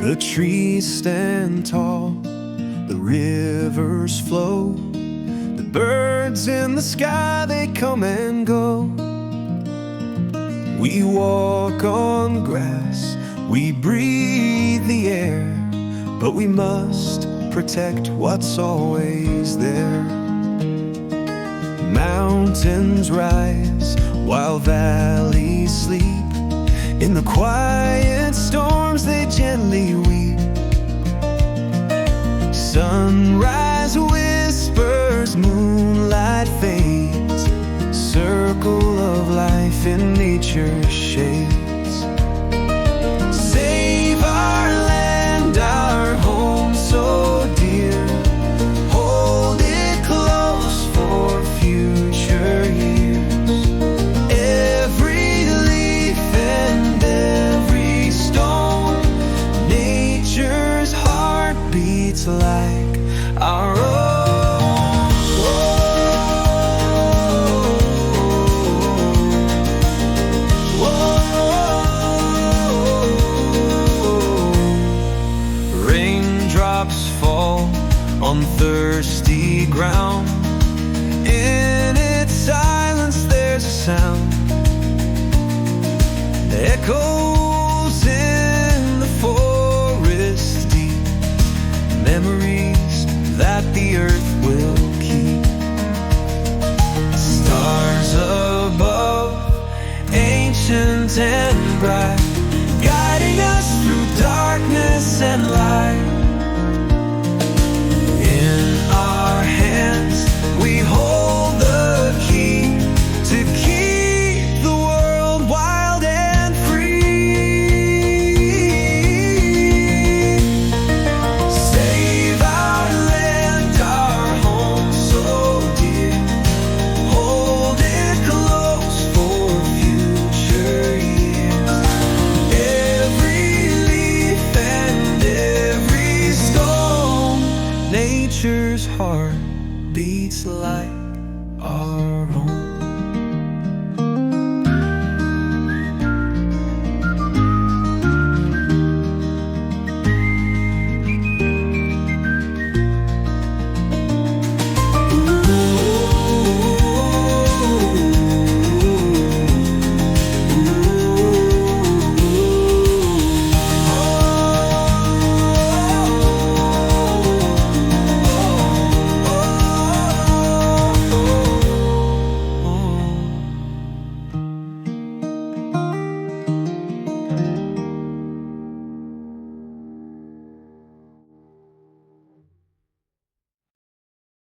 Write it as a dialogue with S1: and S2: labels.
S1: The trees stand tall, the rivers flow, the birds in the sky, they come and go. We walk on grass, we breathe the air, but we must protect what's always there. Mountains rise while valleys sleep. In the quiet storms they gently weep. Sunrise whispers, moonlight fades, circle of life in nature's shades. Save our land, our home so dear. Hold it close for future years. Every leaf and every stone, nature's heart beats like our own. Raindrops fall on thirsty ground. In its silence there's a sound, echoes in the forest deep, memories that the earth will keep. Stars above, ancient and bright,